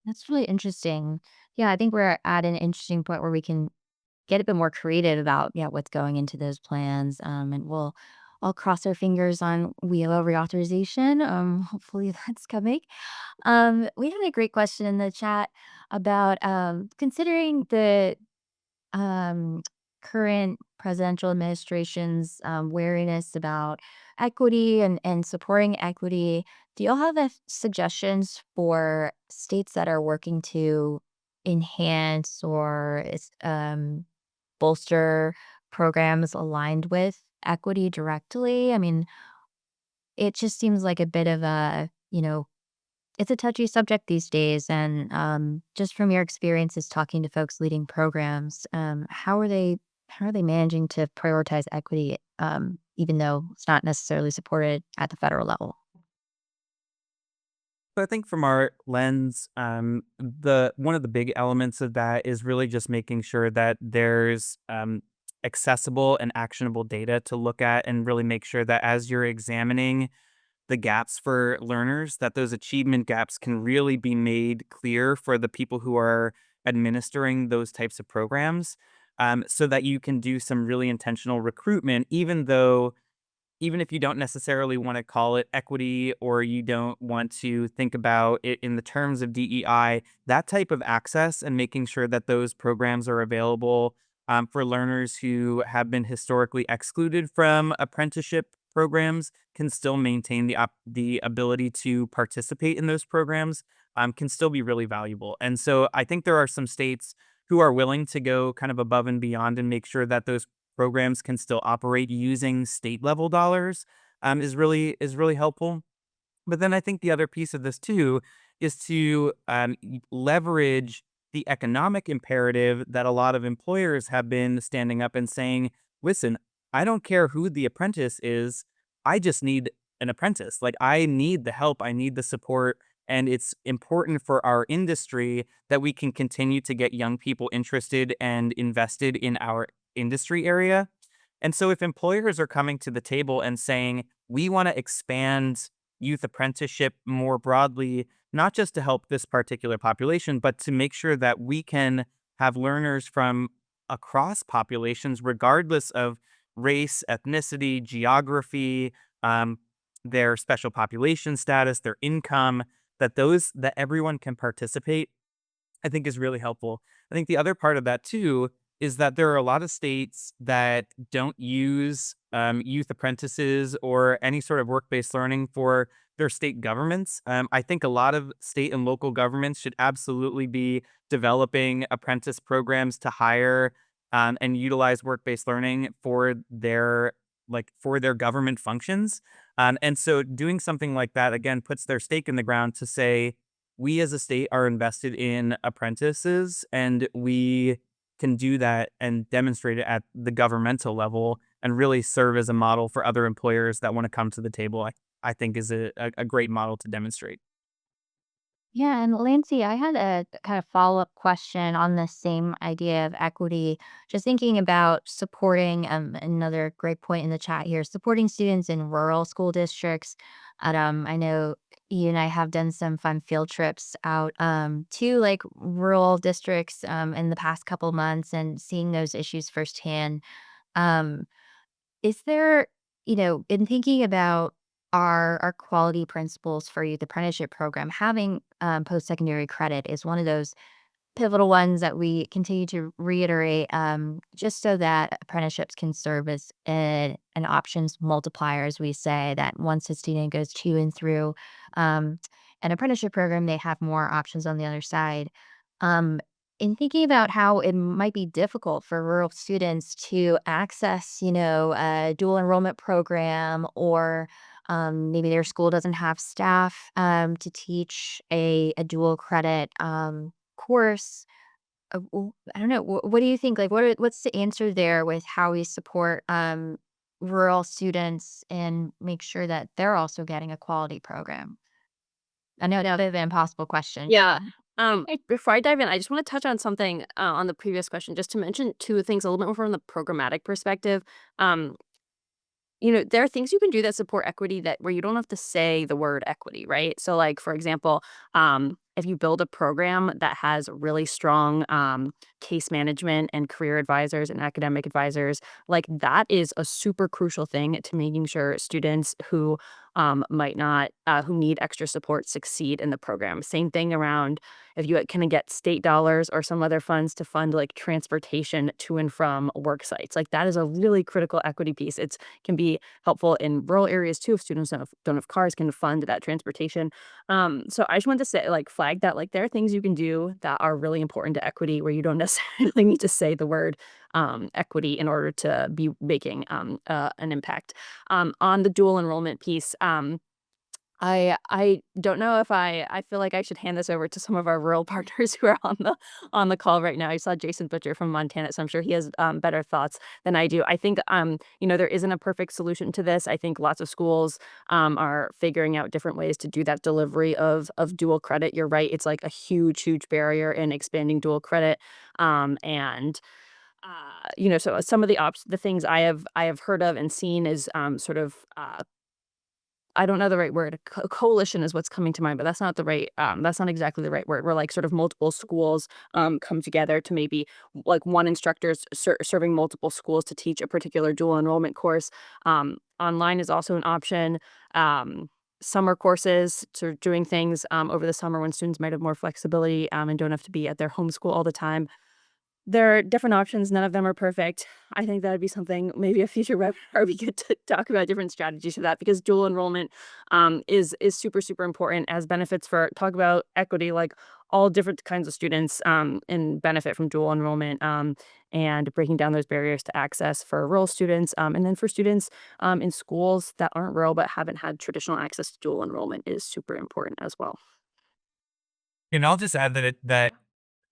That's really interesting. Yeah, I think we're at an interesting point where we can get a bit more creative about, yeah, what's going into those plans. And we'll all cross our fingers on WIOA reauthorization. Hopefully that's coming. We had a great question in the chat about considering the um, current presidential administration's wariness about equity and supporting equity. Do y'all have suggestions for states that are working to enhance or bolster programs aligned with equity directly? I mean, it just seems like a bit of a, it's a touchy subject these days. And just from your experiences talking to folks leading programs, how are they managing to prioritize equity, even though it's not necessarily supported at the federal level? So I think from our lens, the one of the big elements of that is really just making sure that there's accessible and actionable data to look at, and really make sure that as you're examining the gaps for learners, that those achievement gaps can really be made clear for the people who are administering those types of programs, so that you can do some really intentional recruitment, even if you don't necessarily want to call it equity, or you don't want to think about it in the terms of DEI. That type of access and making sure that those programs are available for learners who have been historically excluded from apprenticeship programs can still maintain the ability to participate in those programs, can still be really valuable. And so I think there are some states who are willing to go kind of above and beyond and make sure that those programs can still operate using state level dollars, is really helpful. But then I think the other piece of this too is to leverage the economic imperative that a lot of employers have been standing up and saying, listen, I don't care who the apprentice is. I just need an apprentice. Like, I need the help, I need the support. And it's important for our industry that we can continue to get young people interested and invested in our industry area. And so if employers are coming to the table and saying, we want to expand youth apprenticeship more broadly, not just to help this particular population, but to make sure that we can have learners from across populations, regardless of race, ethnicity, geography, um, their special population status, their income, that everyone can participate, I think is really helpful. I think the other part of that too is that there are a lot of states that don't use youth apprentices or any sort of work-based learning for their state governments. I think a lot of state and local governments should absolutely be developing apprentice programs to hire and utilize work-based learning for their government functions. And so doing something like that again puts their stake in the ground to say, we as a state are invested in apprentices, and we can do that and demonstrate it at the governmental level and really serve as a model for other employers that want to come to the table. I think is a great model to demonstrate. Yeah, and Lancy, I had a kind of follow-up question on the same idea of equity. Just thinking about supporting, another great point in the chat here, supporting students in rural school districts. I know you and I have done some fun field trips out to like rural districts in the past couple months and seeing those issues firsthand. Um, is there, in thinking about our quality principles for youth apprenticeship program, having post-secondary credit is one of those pivotal ones that we continue to reiterate, just so that apprenticeships can serve as an options multiplier, as we say, that once a student goes to and through um, an apprenticeship program, they have more options on the other side. Um, in thinking about how it might be difficult for rural students to access, a dual enrollment program, or maybe their school doesn't have staff to teach a dual credit course. I don't know. What do you think? Like, what's the answer there with how we support rural students and make sure that they're also getting a quality program? I know that's an impossible question. Yeah. Before I dive in, I just want to touch on something on the previous question, just to mention two things a little bit more from the programmatic perspective. Um, there are things you can do that support equity that where you don't have to say the word equity, right? So, like for example, if you build a program that has really strong case management and career advisors and academic advisors, like that is a super crucial thing to making sure students who might not, who need extra support succeed in the program. Same thing around if you can get state dollars or some other funds to fund like transportation to and from work sites. Like that is a really critical equity piece. It can be helpful in rural areas too if students don't have cars, can fund that transportation. So I just wanted to say, like, flag that, like, there are things you can do that are really important to equity where you don't necessarily need to say the word equity in order to be making an impact. On the dual enrollment piece, I don't know if I feel like I should hand this over to some of our rural partners who are on the call right now. I saw Jason Butcher from Montana, so I'm sure he has better thoughts than I do. I think there isn't a perfect solution to this. I think lots of schools are figuring out different ways to do that delivery of dual credit. You're right; it's like a huge barrier in expanding dual credit, and so some of the things I have heard of and seen is sort of I don't know the right word. Coalition is what's coming to mind, but that's not exactly the right word. Where like sort of multiple schools come together to maybe like one instructor's serving multiple schools to teach a particular dual enrollment course. Online is also an option. Summer courses, sort of doing things over the summer when students might have more flexibility and don't have to be at their home school all the time. There are different options, none of them are perfect. I think that'd be something maybe a future webinar we could talk about different strategies for that because dual enrollment is super important as benefits for talk about equity, like all different kinds of students and benefit from dual enrollment and breaking down those barriers to access for rural students and then for students in schools that aren't rural but haven't had traditional access to dual enrollment is super important as well. And I'll just add that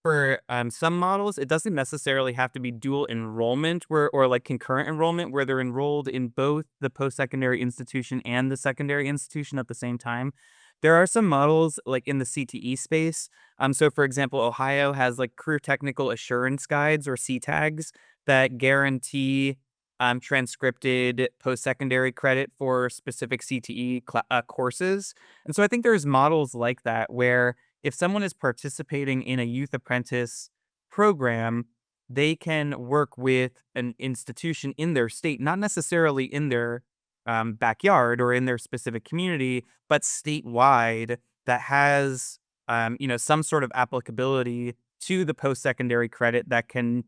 for some models, it doesn't necessarily have to be dual enrollment or like concurrent enrollment where they're enrolled in both the post-secondary institution and the secondary institution at the same time. There are some models like in the CTE space. So for example, Ohio has like career technical assurance guides or CTAGs that guarantee transcripted post-secondary credit for specific CTE courses. And so I think there's models like that where if someone is participating in a youth apprentice program, they can work with an institution in their state, not necessarily in their backyard or in their specific community, but statewide that has some sort of applicability to the post-secondary credit that can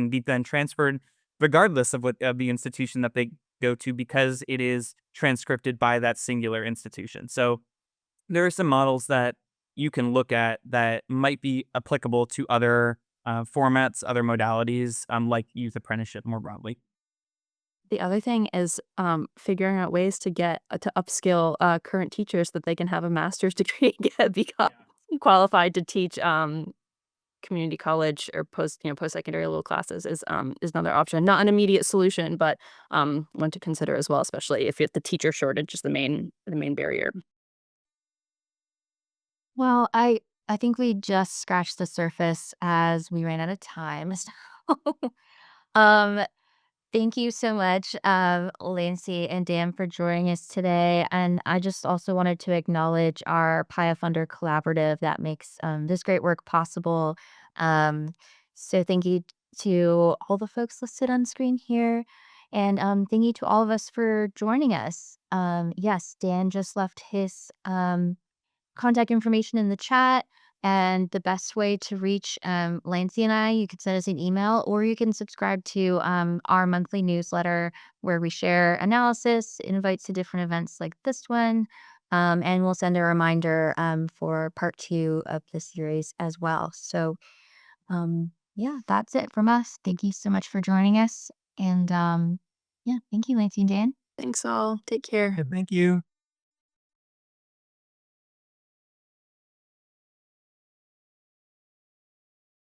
be then transferred regardless of the institution that they go to because it is transcripted by that singular institution. So there are some models that you can look at that might be applicable to other formats, other modalities, like youth apprenticeship more broadly. The other thing is, figuring out ways to get to upskill, current teachers so that they can have a master's degree and become qualified to teach, community college or post-secondary level classes is another option. Not an immediate solution, but, one to consider as well, especially if the teacher shortage is the main barrier. Well, I think we just scratched the surface as we ran out of time. So, um, thank you so much, Lancy and Dan, for joining us today. And I just also wanted to acknowledge our PIA Funder Collaborative that makes this great work possible. Um, so thank you to all the folks listed on screen here. And thank you to all of us for joining us. Yes, Dan just left his contact information in the chat. And the best way to reach Lancy and I, you could send us an email or you can subscribe to our monthly newsletter where we share analysis, invites to different events like this one. And we'll send a reminder for part 2 of the series as well. So, yeah, that's it from us. Thank you so much for joining us. And yeah, thank you, Lancy and Dan. Thanks all. Take care. Yeah, thank you.